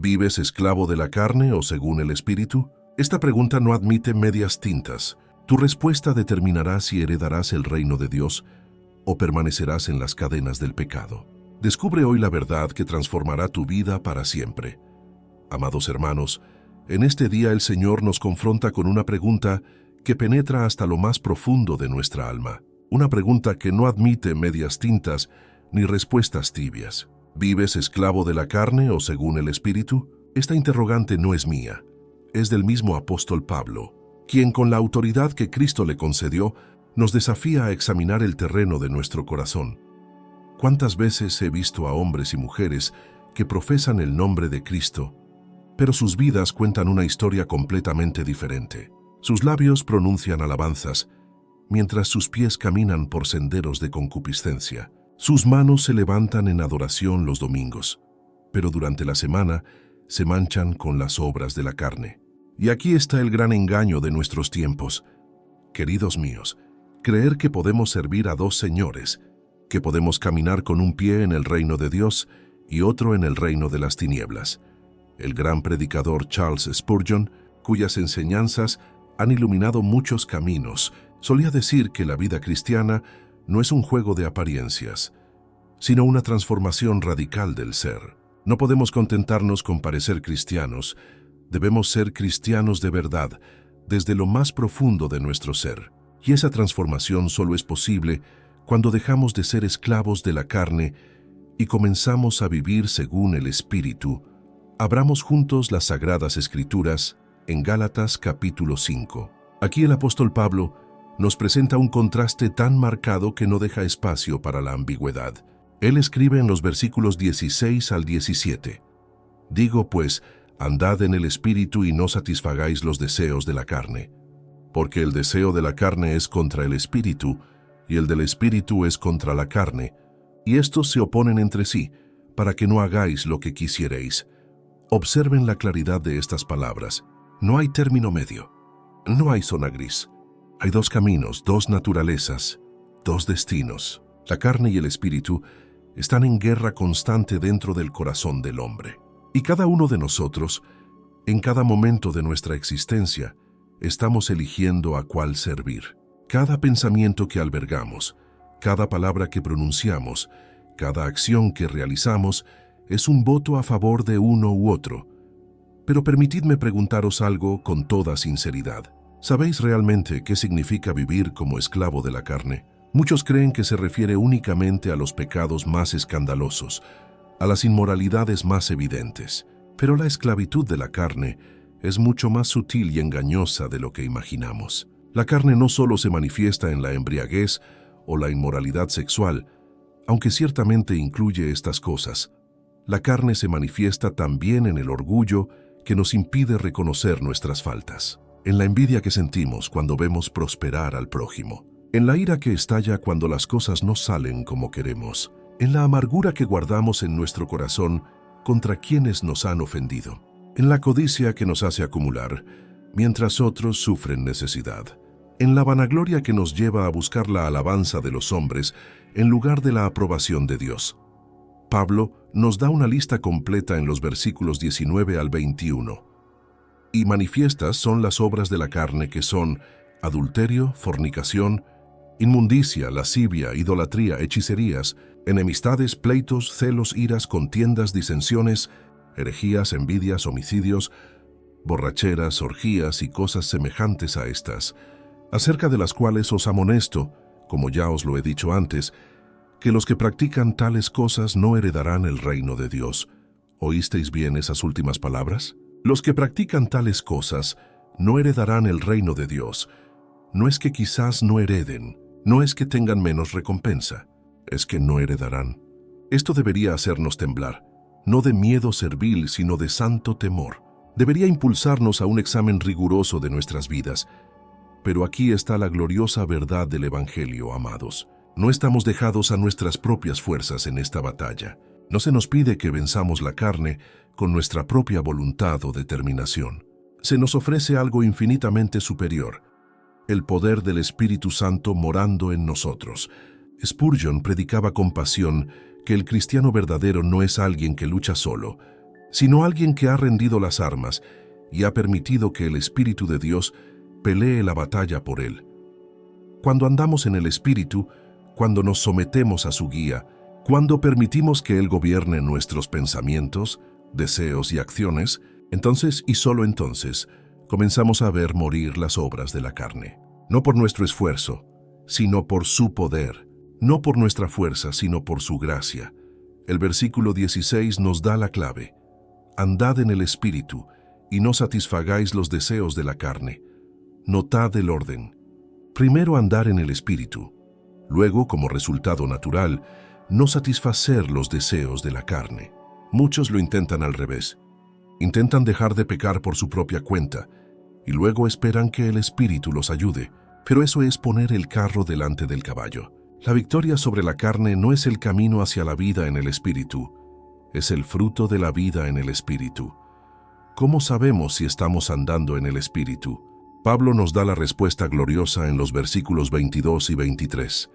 ¿Vives esclavo de la carne o según el Espíritu? Esta pregunta no admite medias tintas. Tu respuesta determinará si heredarás el reino de Dios o permanecerás en las cadenas del pecado. Descubre hoy la verdad que transformará tu vida para siempre. Amados hermanos, en este día el Señor nos confronta con una pregunta que penetra hasta lo más profundo de nuestra alma. Una pregunta que no admite medias tintas ni respuestas tibias. ¿Vives esclavo de la carne o según el Espíritu? Esta interrogante no es mía, es del mismo apóstol Pablo, quien con la autoridad que Cristo le concedió, nos desafía a examinar el terreno de nuestro corazón. ¿Cuántas veces he visto a hombres y mujeres que profesan el nombre de Cristo, pero sus vidas cuentan una historia completamente diferente? Sus labios pronuncian alabanzas, mientras sus pies caminan por senderos de concupiscencia. Sus manos se levantan en adoración los domingos, pero durante la semana se manchan con las obras de la carne. Y aquí está el gran engaño de nuestros tiempos. Queridos míos, creer que podemos servir a dos señores, que podemos caminar con un pie en el reino de Dios y otro en el reino de las tinieblas. El gran predicador Charles Spurgeon, cuyas enseñanzas han iluminado muchos caminos, solía decir que la vida cristiana no es un juego de apariencias, sino una transformación radical del ser. No podemos contentarnos con parecer cristianos, debemos ser cristianos de verdad, desde lo más profundo de nuestro ser. Y esa transformación solo es posible cuando dejamos de ser esclavos de la carne y comenzamos a vivir según el Espíritu. Abramos juntos las Sagradas Escrituras en Gálatas capítulo 5. Aquí el apóstol Pablo nos presenta un contraste tan marcado que no deja espacio para la ambigüedad. Él escribe en los versículos 16 al 17. Digo pues, andad en el Espíritu y no satisfagáis los deseos de la carne. Porque el deseo de la carne es contra el Espíritu, y el del Espíritu es contra la carne, y estos se oponen entre sí, para que no hagáis lo que quisierais. Observen la claridad de estas palabras. No hay término medio. No hay zona gris. Hay dos caminos, dos naturalezas, dos destinos. La carne y el espíritu están en guerra constante dentro del corazón del hombre. Y cada uno de nosotros, en cada momento de nuestra existencia, estamos eligiendo a cuál servir. Cada pensamiento que albergamos, cada palabra que pronunciamos, cada acción que realizamos, es un voto a favor de uno u otro. Pero permitidme preguntaros algo con toda sinceridad. ¿Sabéis realmente qué significa vivir como esclavo de la carne? Muchos creen que se refiere únicamente a los pecados más escandalosos, a las inmoralidades más evidentes. Pero la esclavitud de la carne es mucho más sutil y engañosa de lo que imaginamos. La carne no solo se manifiesta en la embriaguez o la inmoralidad sexual, aunque ciertamente incluye estas cosas. La carne se manifiesta también en el orgullo que nos impide reconocer nuestras faltas, en la envidia que sentimos cuando vemos prosperar al prójimo, en la ira que estalla cuando las cosas no salen como queremos, en la amargura que guardamos en nuestro corazón contra quienes nos han ofendido, en la codicia que nos hace acumular, mientras otros sufren necesidad, en la vanagloria que nos lleva a buscar la alabanza de los hombres en lugar de la aprobación de Dios. Pablo nos da una lista completa en los versículos 19 al 21. Y manifiestas son las obras de la carne que son adulterio, fornicación, inmundicia, lascivia, idolatría, hechicerías, enemistades, pleitos, celos, iras, contiendas, disensiones, herejías, envidias, homicidios, borracheras, orgías y cosas semejantes a estas, acerca de las cuales os amonesto, como ya os lo he dicho antes, que los que practican tales cosas no heredarán el reino de Dios. ¿Oísteis bien esas últimas palabras? Los que practican tales cosas no heredarán el reino de Dios. No es que quizás no hereden, no es que tengan menos recompensa, es que no heredarán. Esto debería hacernos temblar, no de miedo servil, sino de santo temor. Debería impulsarnos a un examen riguroso de nuestras vidas. Pero aquí está la gloriosa verdad del Evangelio, amados. No estamos dejados a nuestras propias fuerzas en esta batalla. No se nos pide que venzamos la carne con nuestra propia voluntad o determinación. Se nos ofrece algo infinitamente superior, el poder del Espíritu Santo morando en nosotros. Spurgeon predicaba con pasión que el cristiano verdadero no es alguien que lucha solo, sino alguien que ha rendido las armas y ha permitido que el Espíritu de Dios pelee la batalla por él. Cuando andamos en el Espíritu, cuando nos sometemos a su guía, cuando permitimos que Él gobierne nuestros pensamientos, deseos y acciones, entonces y solo entonces comenzamos a ver morir las obras de la carne. No por nuestro esfuerzo, sino por su poder. No por nuestra fuerza, sino por su gracia. El versículo 16 nos da la clave. Andad en el Espíritu, y no satisfagáis los deseos de la carne. Notad el orden. Primero andar en el Espíritu. Luego, como resultado natural, no satisfacer los deseos de la carne. Muchos lo intentan al revés. Intentan dejar de pecar por su propia cuenta, y luego esperan que el Espíritu los ayude. Pero eso es poner el carro delante del caballo. La victoria sobre la carne no es el camino hacia la vida en el Espíritu, es el fruto de la vida en el Espíritu. ¿Cómo sabemos si estamos andando en el Espíritu? Pablo nos da la respuesta gloriosa en los versículos 22 y 23.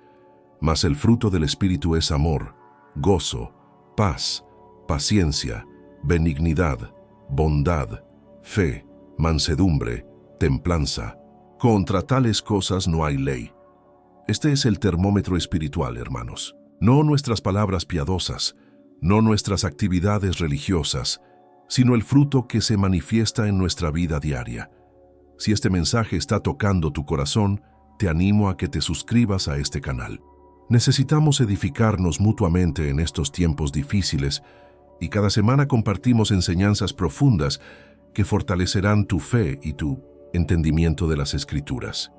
Mas el fruto del Espíritu es amor, gozo, paz, paciencia, benignidad, bondad, fe, mansedumbre, templanza. Contra tales cosas no hay ley. Este es el termómetro espiritual, hermanos. No nuestras palabras piadosas, no nuestras actividades religiosas, sino el fruto que se manifiesta en nuestra vida diaria. Si este mensaje está tocando tu corazón, te animo a que te suscribas a este canal. Necesitamos edificarnos mutuamente en estos tiempos difíciles y cada semana compartimos enseñanzas profundas que fortalecerán tu fe y tu entendimiento de las Escrituras.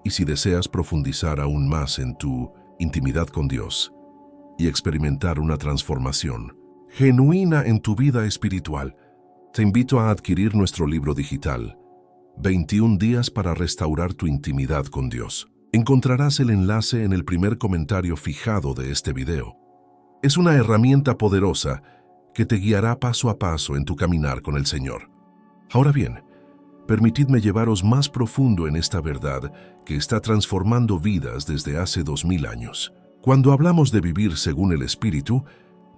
Y si deseas profundizar aún más en tu intimidad con Dios y experimentar una transformación genuina en tu vida espiritual, te invito a adquirir nuestro libro digital, 21 días para restaurar tu intimidad con Dios. Encontrarás el enlace en el primer comentario fijado de este video. Es una herramienta poderosa que te guiará paso a paso en tu caminar con el Señor. Ahora bien, permitidme llevaros más profundo en esta verdad que está transformando vidas desde hace 2000 años. Cuando hablamos de vivir según el Espíritu,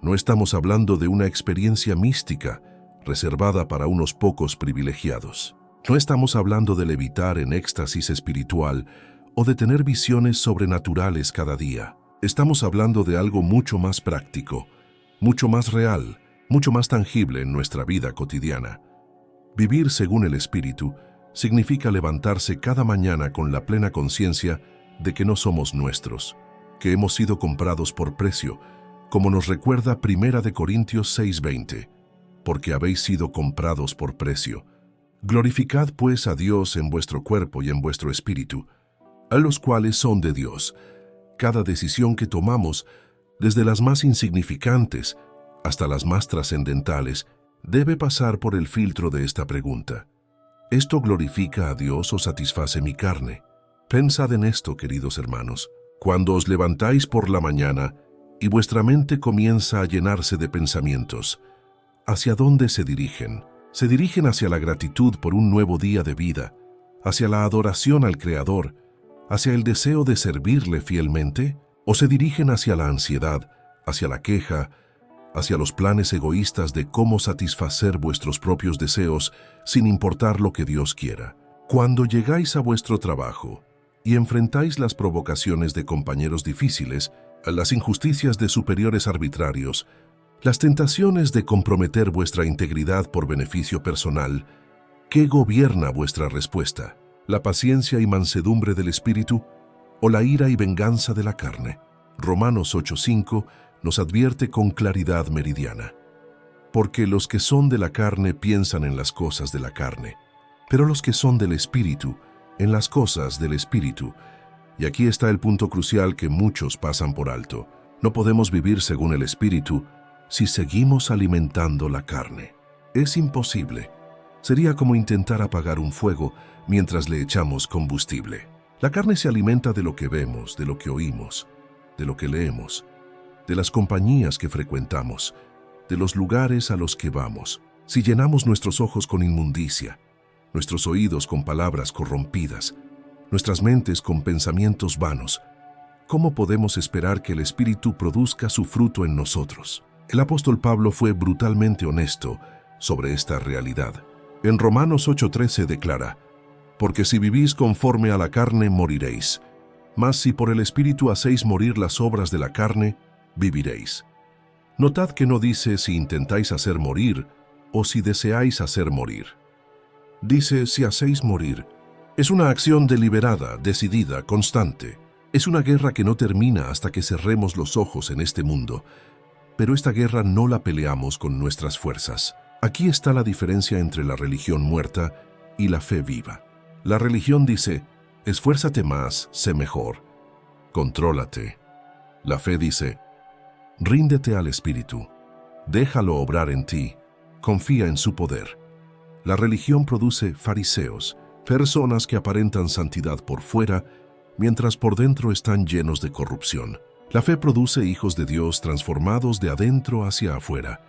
no estamos hablando de una experiencia mística reservada para unos pocos privilegiados. No estamos hablando de levitar en éxtasis espiritual o de tener visiones sobrenaturales cada día. Estamos hablando de algo mucho más práctico, mucho más real, mucho más tangible en nuestra vida cotidiana. Vivir según el Espíritu significa levantarse cada mañana con la plena conciencia de que no somos nuestros, que hemos sido comprados por precio, como nos recuerda 1 Corintios 6:20, porque habéis sido comprados por precio. Glorificad pues a Dios en vuestro cuerpo y en vuestro espíritu, a los cuales son de Dios. Cada decisión que tomamos, desde las más insignificantes hasta las más trascendentales, debe pasar por el filtro de esta pregunta. ¿Esto glorifica a Dios o satisface mi carne? Pensad en esto, queridos hermanos. Cuando os levantáis por la mañana y vuestra mente comienza a llenarse de pensamientos, ¿hacia dónde se dirigen? ¿Se dirigen hacia la gratitud por un nuevo día de vida, hacia la adoración al Creador, hacia el deseo de servirle fielmente? ¿O se dirigen hacia la ansiedad, hacia la queja, hacia los planes egoístas de cómo satisfacer vuestros propios deseos sin importar lo que Dios quiera? Cuando llegáis a vuestro trabajo y enfrentáis las provocaciones de compañeros difíciles, las injusticias de superiores arbitrarios, las tentaciones de comprometer vuestra integridad por beneficio personal, ¿qué gobierna vuestra respuesta? ¿La paciencia y mansedumbre del Espíritu o la ira y venganza de la carne? Romanos 8:5 nos advierte con claridad meridiana. Porque los que son de la carne piensan en las cosas de la carne, pero los que son del Espíritu, en las cosas del Espíritu. Y aquí está el punto crucial que muchos pasan por alto. No podemos vivir según el Espíritu si seguimos alimentando la carne. Es imposible. Sería como intentar apagar un fuego mientras le echamos combustible. La carne se alimenta de lo que vemos, de lo que oímos, de lo que leemos, de las compañías que frecuentamos, de los lugares a los que vamos. Si llenamos nuestros ojos con inmundicia, nuestros oídos con palabras corrompidas, nuestras mentes con pensamientos vanos, ¿cómo podemos esperar que el Espíritu produzca su fruto en nosotros? El apóstol Pablo fue brutalmente honesto sobre esta realidad. En Romanos 8:13 declara: porque si vivís conforme a la carne, moriréis. Mas si por el Espíritu hacéis morir las obras de la carne, viviréis. Notad que no dice si intentáis hacer morir o si deseáis hacer morir. Dice si hacéis morir. Es una acción deliberada, decidida, constante. Es una guerra que no termina hasta que cerremos los ojos en este mundo. Pero esta guerra no la peleamos con nuestras fuerzas. Aquí está la diferencia entre la religión muerta y la fe viva. La religión dice: esfuérzate más, sé mejor, contrólate. La fe dice: ríndete al Espíritu, déjalo obrar en ti, confía en su poder. La religión produce fariseos, personas que aparentan santidad por fuera, mientras por dentro están llenos de corrupción. La fe produce hijos de Dios transformados de adentro hacia afuera.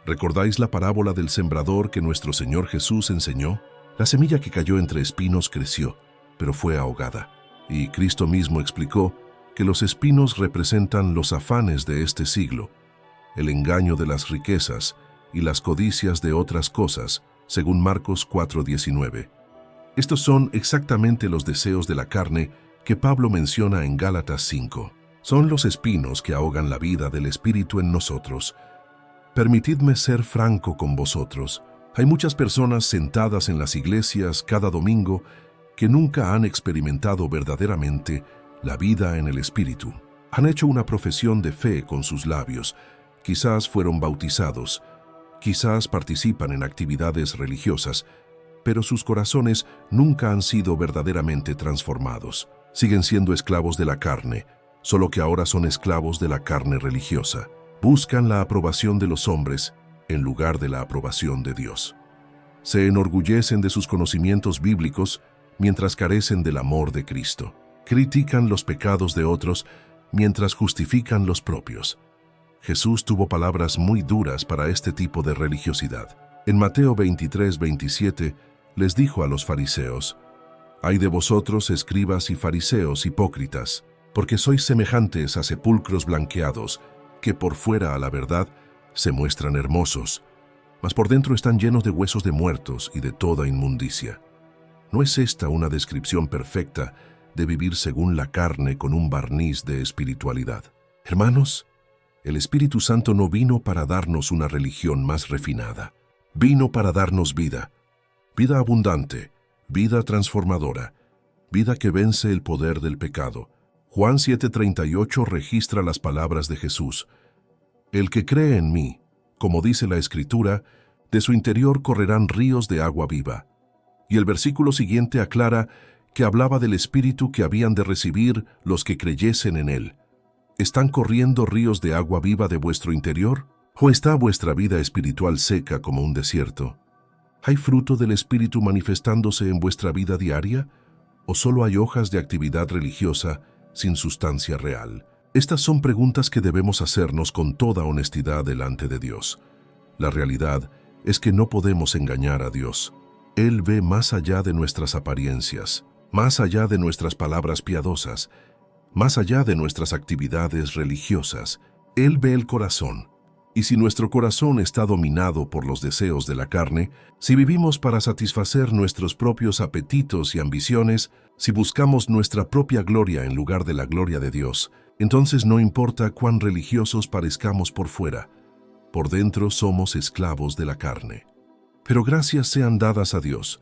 ¿Recordáis la parábola del sembrador que nuestro Señor Jesús enseñó? La semilla que cayó entre espinos creció, pero fue ahogada. Y Cristo mismo explicó que los espinos representan los afanes de este siglo, el engaño de las riquezas y las codicias de otras cosas, según Marcos 4:19. Estos son exactamente los deseos de la carne que Pablo menciona en Gálatas 5. Son los espinos que ahogan la vida del Espíritu en nosotros. Permitidme ser franco con vosotros. Hay muchas personas sentadas en las iglesias cada domingo que nunca han experimentado verdaderamente la vida en el Espíritu. Han hecho una profesión de fe con sus labios, quizás fueron bautizados, quizás participan en actividades religiosas, pero sus corazones nunca han sido verdaderamente transformados. Siguen siendo esclavos de la carne, solo que ahora son esclavos de la carne religiosa. Buscan la aprobación de los hombres en lugar de la aprobación de Dios. Se enorgullecen de sus conocimientos bíblicos mientras carecen del amor de Cristo. Critican los pecados de otros mientras justifican los propios. Jesús tuvo palabras muy duras para este tipo de religiosidad. En Mateo 23:27 les dijo a los fariseos: «Ay de vosotros, escribas y fariseos hipócritas, porque sois semejantes a sepulcros blanqueados, que por fuera a la verdad se muestran hermosos, mas por dentro están llenos de huesos de muertos y de toda inmundicia». ¿No es esta una descripción perfecta de vivir según la carne con un barniz de espiritualidad? Hermanos, el Espíritu Santo no vino para darnos una religión más refinada. Vino para darnos vida, vida abundante, vida transformadora, vida que vence el poder del pecado. Juan 7:38 registra las palabras de Jesús: «El que cree en mí, como dice la Escritura, de su interior correrán ríos de agua viva». Y el versículo siguiente aclara que hablaba del Espíritu que habían de recibir los que creyesen en Él. ¿Están corriendo ríos de agua viva de vuestro interior? ¿O está vuestra vida espiritual seca como un desierto? ¿Hay fruto del Espíritu manifestándose en vuestra vida diaria? ¿O solo hay hojas de actividad religiosa sin sustancia real? Estas son preguntas que debemos hacernos con toda honestidad delante de Dios. La realidad es que no podemos engañar a Dios. Él ve más allá de nuestras apariencias, más allá de nuestras palabras piadosas, más allá de nuestras actividades religiosas. Él ve el corazón. Y si nuestro corazón está dominado por los deseos de la carne, si vivimos para satisfacer nuestros propios apetitos y ambiciones, si buscamos nuestra propia gloria en lugar de la gloria de Dios, entonces no importa cuán religiosos parezcamos por fuera, por dentro somos esclavos de la carne. Pero gracias sean dadas a Dios,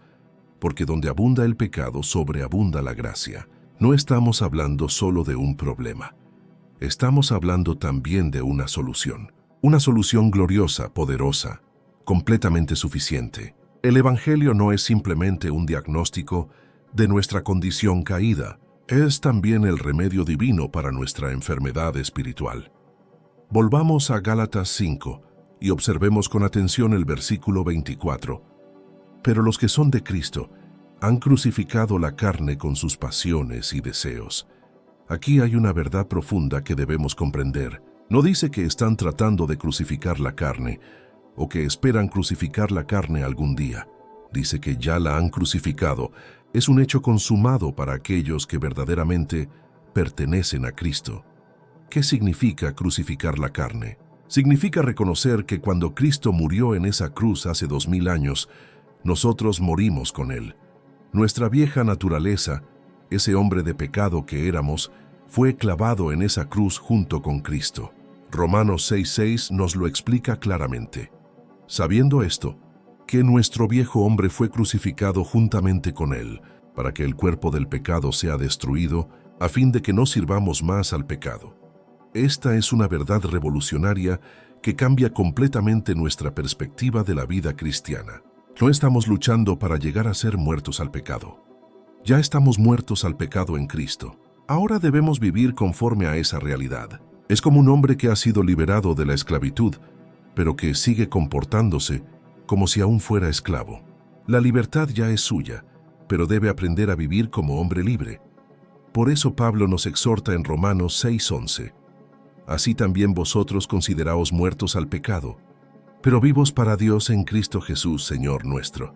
porque donde abunda el pecado, sobreabunda la gracia. No estamos hablando solo de un problema. Estamos hablando también de una solución. Una solución gloriosa, poderosa, completamente suficiente. El Evangelio no es simplemente un diagnóstico de nuestra condición caída, es también el remedio divino para nuestra enfermedad espiritual. Volvamos a Gálatas 5 y observemos con atención el versículo 24. Pero los que son de Cristo han crucificado la carne con sus pasiones y deseos. Aquí hay una verdad profunda que debemos comprender. No dice que están tratando de crucificar la carne o que esperan crucificar la carne algún día. Dice que ya la han crucificado. Es un hecho consumado para aquellos que verdaderamente pertenecen a Cristo. ¿Qué significa crucificar la carne? Significa reconocer que cuando Cristo murió en esa cruz hace 2000 años, nosotros morimos con Él. Nuestra vieja naturaleza, ese hombre de pecado que éramos, fue clavado en esa cruz junto con Cristo. Romanos 6:6 nos lo explica claramente. Sabiendo esto, que nuestro viejo hombre fue crucificado juntamente con Él, para que el cuerpo del pecado sea destruido, a fin de que no sirvamos más al pecado. Esta es una verdad revolucionaria que cambia completamente nuestra perspectiva de la vida cristiana. No estamos luchando para llegar a ser muertos al pecado. Ya estamos muertos al pecado en Cristo. Ahora debemos vivir conforme a esa realidad. Es como un hombre que ha sido liberado de la esclavitud, pero que sigue comportándose como si aún fuera esclavo. La libertad ya es suya, pero debe aprender a vivir como hombre libre. Por eso Pablo nos exhorta en Romanos 6:11. Así también vosotros consideraos muertos al pecado, pero vivos para Dios en Cristo Jesús, Señor nuestro.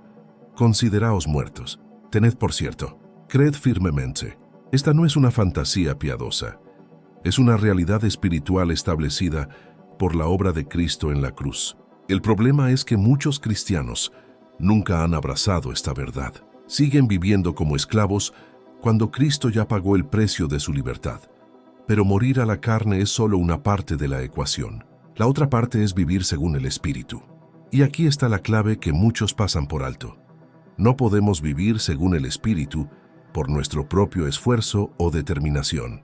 Consideraos muertos. Tened por cierto, creed firmemente. Esta no es una fantasía piadosa. Es una realidad espiritual establecida por la obra de Cristo en la cruz. El problema es que muchos cristianos nunca han abrazado esta verdad. Siguen viviendo como esclavos cuando Cristo ya pagó el precio de su libertad. Pero morir a la carne es solo una parte de la ecuación. La otra parte es vivir según el Espíritu. Y aquí está la clave que muchos pasan por alto. No podemos vivir según el Espíritu por nuestro propio esfuerzo o determinación.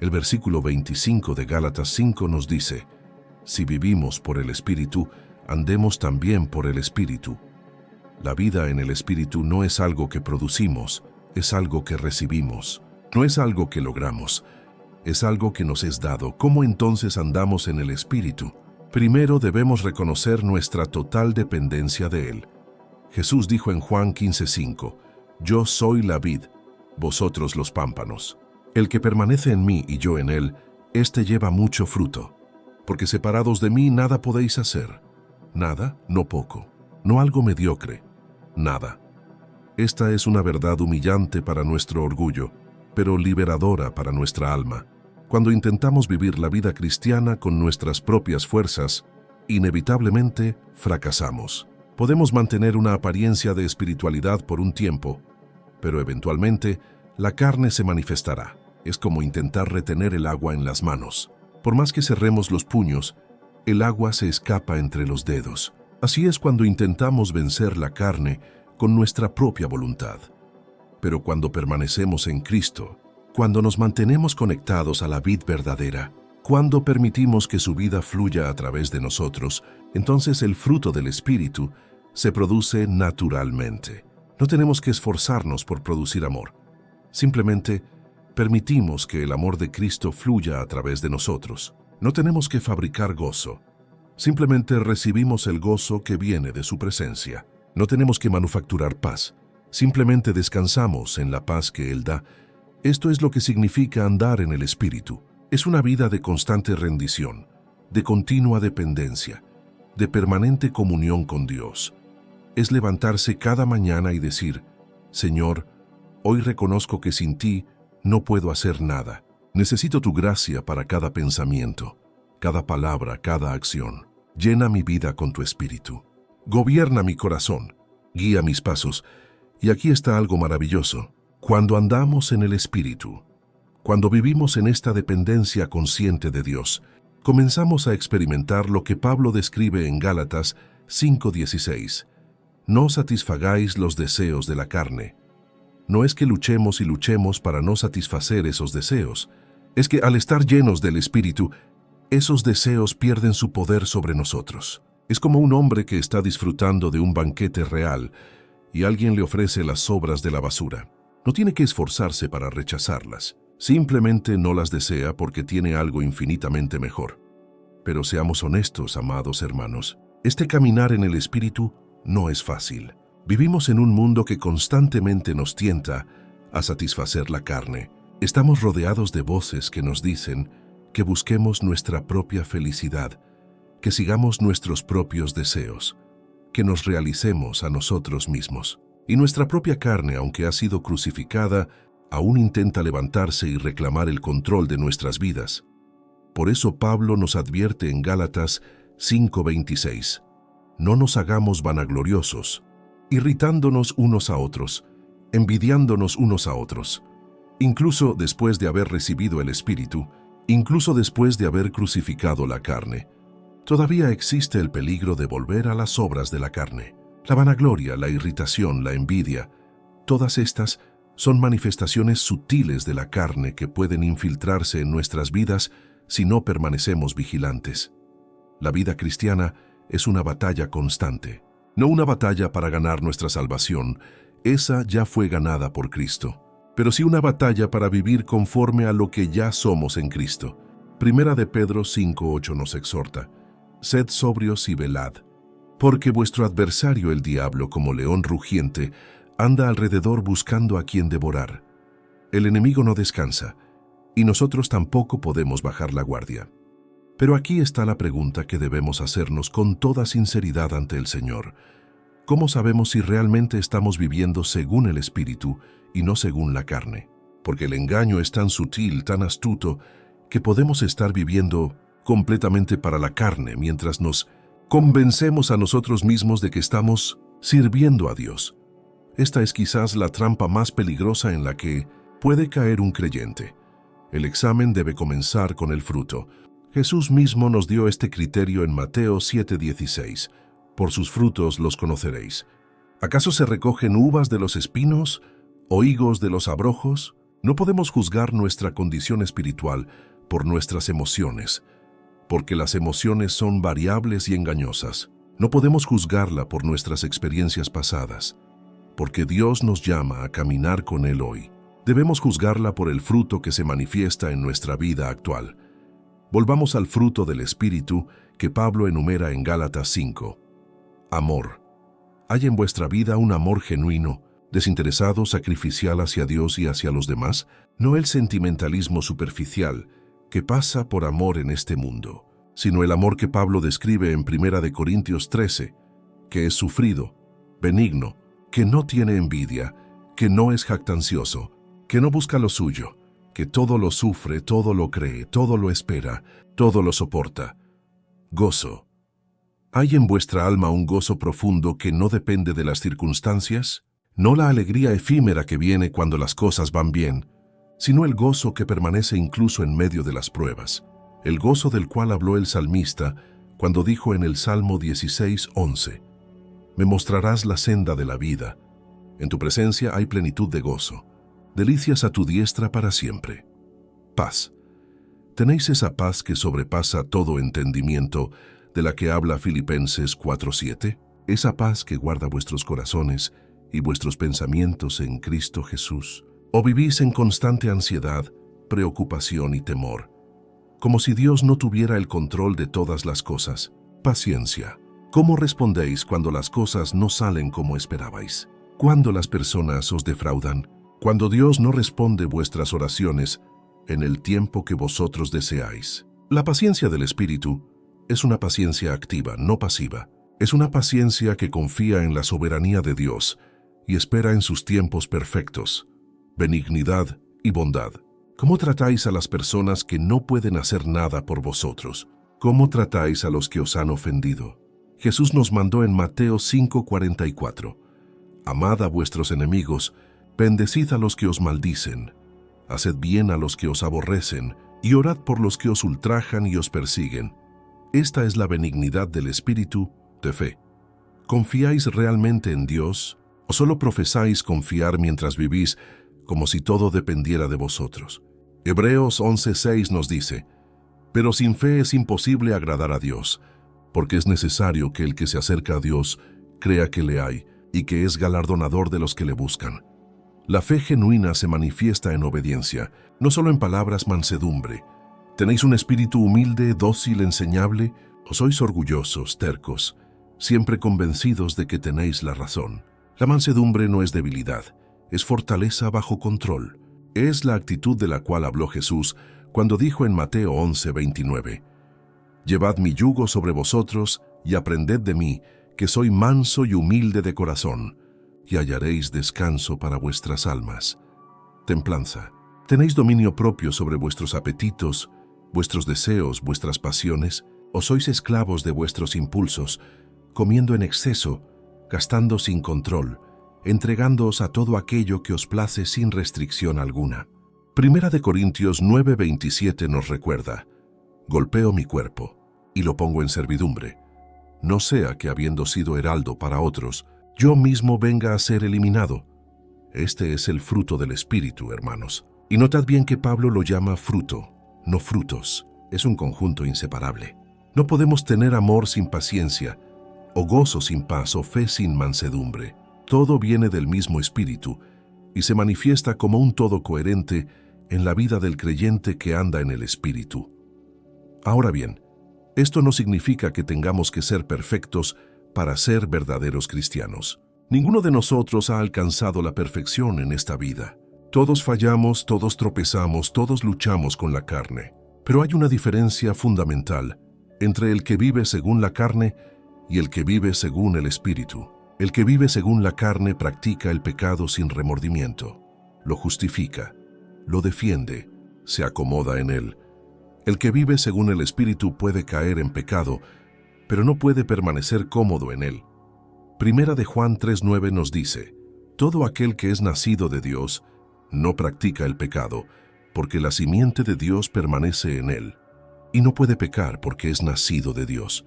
El versículo 25 de Gálatas 5 nos dice: si vivimos por el Espíritu, andemos también por el Espíritu. La vida en el Espíritu no es algo que producimos, es algo que recibimos. No es algo que logramos, es algo que nos es dado. ¿Cómo entonces andamos en el Espíritu? Primero debemos reconocer nuestra total dependencia de Él. Jesús dijo en Juan 15:5, yo soy la vid, vosotros los pámpanos. El que permanece en mí y yo en él, éste lleva mucho fruto. Porque separados de mí nada podéis hacer. Nada, no poco. No algo mediocre. Nada. Esta es una verdad humillante para nuestro orgullo, pero liberadora para nuestra alma. Cuando intentamos vivir la vida cristiana con nuestras propias fuerzas, inevitablemente fracasamos. Podemos mantener una apariencia de espiritualidad por un tiempo, pero eventualmente la carne se manifestará. Es como intentar retener el agua en las manos. Por más que cerremos los puños, el agua se escapa entre los dedos. Así es cuando intentamos vencer la carne con nuestra propia voluntad. Pero cuando permanecemos en Cristo, cuando nos mantenemos conectados a la vid verdadera, cuando permitimos que su vida fluya a través de nosotros, entonces el fruto del Espíritu se produce naturalmente. No tenemos que esforzarnos por producir amor. Simplemente permitimos que el amor de Cristo fluya a través de nosotros. No tenemos que fabricar gozo. Simplemente recibimos el gozo que viene de su presencia. No tenemos que manufacturar paz. Simplemente descansamos en la paz que Él da. Esto es lo que significa andar en el Espíritu. Es una vida de constante rendición, de continua dependencia, de permanente comunión con Dios. Es levantarse cada mañana y decir, Señor, hoy reconozco que sin ti no puedo hacer nada. Necesito tu gracia para cada pensamiento, cada palabra, cada acción. Llena mi vida con tu Espíritu. Gobierna mi corazón, guía mis pasos. Y aquí está algo maravilloso. Cuando andamos en el Espíritu, cuando vivimos en esta dependencia consciente de Dios, comenzamos a experimentar lo que Pablo describe en Gálatas 5:16. No satisfagáis los deseos de la carne. No es que luchemos y luchemos para no satisfacer esos deseos. Es que al estar llenos del Espíritu, esos deseos pierden su poder sobre nosotros. Es como un hombre que está disfrutando de un banquete real y alguien le ofrece las sobras de la basura. No tiene que esforzarse para rechazarlas. Simplemente no las desea porque tiene algo infinitamente mejor. Pero seamos honestos, amados hermanos. Este caminar en el Espíritu no es fácil. Vivimos en un mundo que constantemente nos tienta a satisfacer la carne. Estamos rodeados de voces que nos dicen que busquemos nuestra propia felicidad, que sigamos nuestros propios deseos, que nos realicemos a nosotros mismos. Y nuestra propia carne, aunque ha sido crucificada, aún intenta levantarse y reclamar el control de nuestras vidas. Por eso Pablo nos advierte en Gálatas 5:26. No nos hagamos vanagloriosos, irritándonos unos a otros, envidiándonos unos a otros. Incluso después de haber recibido el Espíritu, incluso después de haber crucificado la carne, todavía existe el peligro de volver a las obras de la carne. La vanagloria, la irritación, la envidia, todas estas son manifestaciones sutiles de la carne que pueden infiltrarse en nuestras vidas si no permanecemos vigilantes. La vida cristiana es una batalla constante, no una batalla para ganar nuestra salvación, esa ya fue ganada por Cristo, pero sí una batalla para vivir conforme a lo que ya somos en Cristo. Primera de Pedro 5:8 nos exhorta: sed sobrios y velad, porque vuestro adversario el diablo, como león rugiente, anda alrededor buscando a quien devorar. El enemigo no descansa, y nosotros tampoco podemos bajar la guardia. Pero aquí está la pregunta que debemos hacernos con toda sinceridad ante el Señor. ¿Cómo sabemos si realmente estamos viviendo según el Espíritu y no según la carne? Porque el engaño es tan sutil, tan astuto, que podemos estar viviendo completamente para la carne mientras nos convencemos a nosotros mismos de que estamos sirviendo a Dios. Esta es quizás la trampa más peligrosa en la que puede caer un creyente. El examen debe comenzar con el fruto. Jesús mismo nos dio este criterio en Mateo 7:16. Por sus frutos los conoceréis. ¿Acaso se recogen uvas de los espinos o higos de los abrojos? No podemos juzgar nuestra condición espiritual por nuestras emociones, porque las emociones son variables y engañosas. No podemos juzgarla por nuestras experiencias pasadas, porque Dios nos llama a caminar con Él hoy. Debemos juzgarla por el fruto que se manifiesta en nuestra vida actual. Volvamos al fruto del Espíritu que Pablo enumera en Gálatas 5. Amor. ¿Hay en vuestra vida un amor genuino, desinteresado, sacrificial hacia Dios y hacia los demás? No el sentimentalismo superficial que pasa por amor en este mundo, sino el amor que Pablo describe en 1 de Corintios 13, que es sufrido, benigno, que no tiene envidia, que no es jactancioso, que no busca lo suyo, que todo lo sufre, todo lo cree, todo lo espera, todo lo soporta. Gozo. ¿Hay en vuestra alma un gozo profundo que no depende de las circunstancias? No la alegría efímera que viene cuando las cosas van bien, sino el gozo que permanece incluso en medio de las pruebas. El gozo del cual habló el salmista cuando dijo en el Salmo 16:11: Me mostrarás la senda de la vida. En tu presencia hay plenitud de gozo. Delicias a tu diestra para siempre. Paz. ¿Tenéis esa paz que sobrepasa todo entendimiento, de la que habla Filipenses 4:7? Esa paz que guarda vuestros corazones y vuestros pensamientos en Cristo Jesús. ¿O vivís en constante ansiedad, preocupación y temor, como si Dios no tuviera el control de todas las cosas? Paciencia. ¿Cómo respondéis cuando las cosas no salen como esperabais? Cuando las personas os defraudan, cuando Dios no responde vuestras oraciones en el tiempo que vosotros deseáis. La paciencia del Espíritu es una paciencia activa, no pasiva. Es una paciencia que confía en la soberanía de Dios y espera en sus tiempos perfectos. Benignidad y bondad. ¿Cómo tratáis a las personas que no pueden hacer nada por vosotros? ¿Cómo tratáis a los que os han ofendido? Jesús nos mandó en Mateo 5:44: Amad a vuestros enemigos, bendecid a los que os maldicen, haced bien a los que os aborrecen, y orad por los que os ultrajan y os persiguen. Esta es la benignidad del espíritu de fe. ¿Confiáis realmente en Dios o solo profesáis confiar mientras vivís como si todo dependiera de vosotros? Hebreos 11:6 nos dice: Pero sin fe es imposible agradar a Dios, porque es necesario que el que se acerca a Dios crea que le hay y que es galardonador de los que le buscan. La fe genuina se manifiesta en obediencia, no solo en palabras mansedumbre. ¿Tenéis un espíritu humilde, dócil, enseñable, o sois orgullosos, tercos, siempre convencidos de que tenéis la razón? La mansedumbre no es debilidad, es fortaleza bajo control. Es la actitud de la cual habló Jesús cuando dijo en Mateo 11:29: Llevad mi yugo sobre vosotros y aprended de mí, que soy manso y humilde de corazón, y hallaréis descanso para vuestras almas. Templanza. ¿Tenéis dominio propio sobre vuestros apetitos, vuestros deseos, vuestras pasiones, o sois esclavos de vuestros impulsos, comiendo en exceso, gastando sin control, entregándoos a todo aquello que os place sin restricción alguna. Primera de Corintios 9:27 nos recuerda: golpeo mi cuerpo y lo pongo en servidumbre, no sea que, habiendo sido heraldo para otros, yo mismo venga a ser eliminado. Este es el fruto del Espíritu, hermanos. Y notad bien que Pablo lo llama fruto, no frutos. Es un conjunto inseparable. No podemos tener amor sin paciencia, o gozo sin paz, o fe sin mansedumbre. Todo viene del mismo Espíritu y se manifiesta como un todo coherente en la vida del creyente que anda en el Espíritu. Ahora bien, esto no significa que tengamos que ser perfectos para ser verdaderos cristianos. Ninguno de nosotros ha alcanzado la perfección en esta vida. Todos fallamos, todos tropezamos, todos luchamos con la carne. Pero hay una diferencia fundamental entre el que vive según la carne y el que vive según el Espíritu. El que vive según la carne practica el pecado sin remordimiento, lo justifica, lo defiende, se acomoda en él. El que vive según el Espíritu puede caer en pecado, pero no puede permanecer cómodo en él. Primera de Juan 3:9 nos dice: todo aquel que es nacido de Dios no practica el pecado, porque la simiente de Dios permanece en él, y no puede pecar porque es nacido de Dios.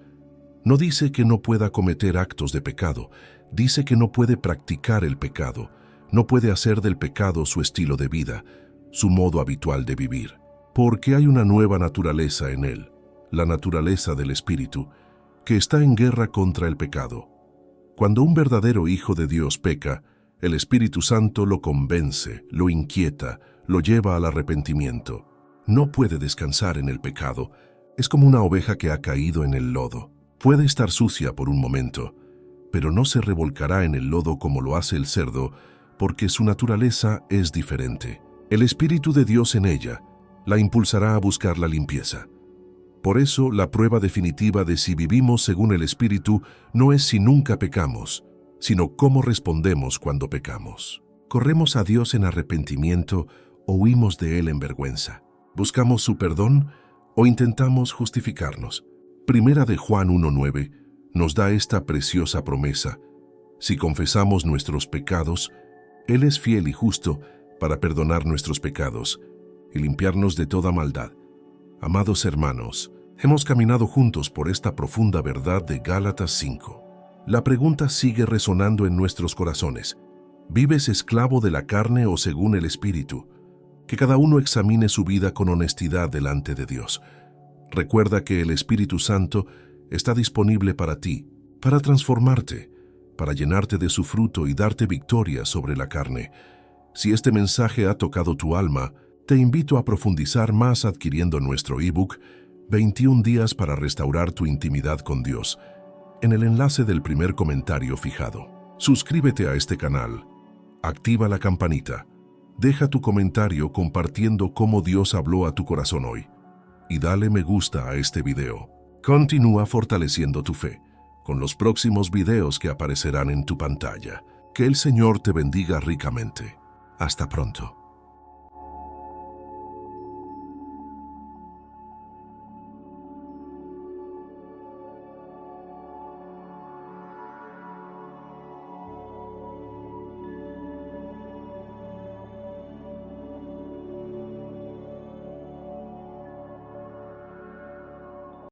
No dice que no pueda cometer actos de pecado, dice que no puede practicar el pecado, no puede hacer del pecado su estilo de vida, su modo habitual de vivir, porque hay una nueva naturaleza en él, la naturaleza del Espíritu, que está en guerra contra el pecado. Cuando un verdadero hijo de Dios peca, el Espíritu Santo lo convence, lo inquieta, lo lleva al arrepentimiento. No puede descansar en el pecado, es como una oveja que ha caído en el lodo. Puede estar sucia por un momento, pero no se revolcará en el lodo como lo hace el cerdo, porque su naturaleza es diferente. El Espíritu de Dios en ella la impulsará a buscar la limpieza. Por eso, la prueba definitiva de si vivimos según el Espíritu no es si nunca pecamos, sino cómo respondemos cuando pecamos. ¿Corremos a Dios en arrepentimiento o huimos de Él en vergüenza? ¿Buscamos su perdón o intentamos justificarnos? Primera de Juan 1:9 nos da esta preciosa promesa: si confesamos nuestros pecados, Él es fiel y justo para perdonar nuestros pecados y limpiarnos de toda maldad. Amados hermanos, hemos caminado juntos por esta profunda verdad de Gálatas 5. La pregunta sigue resonando en nuestros corazones: ¿vives esclavo de la carne o según el Espíritu? Que cada uno examine su vida con honestidad delante de Dios. Recuerda que el Espíritu Santo está disponible para ti, para transformarte, para llenarte de su fruto y darte victoria sobre la carne. Si este mensaje ha tocado tu alma, te invito a profundizar más adquiriendo nuestro ebook 21 días para restaurar tu intimidad con Dios, en el enlace del primer comentario fijado. Suscríbete a este canal, activa la campanita, deja tu comentario compartiendo cómo Dios habló a tu corazón hoy, y dale me gusta a este video. Continúa fortaleciendo tu fe con los próximos videos que aparecerán en tu pantalla. Que el Señor te bendiga ricamente. Hasta pronto.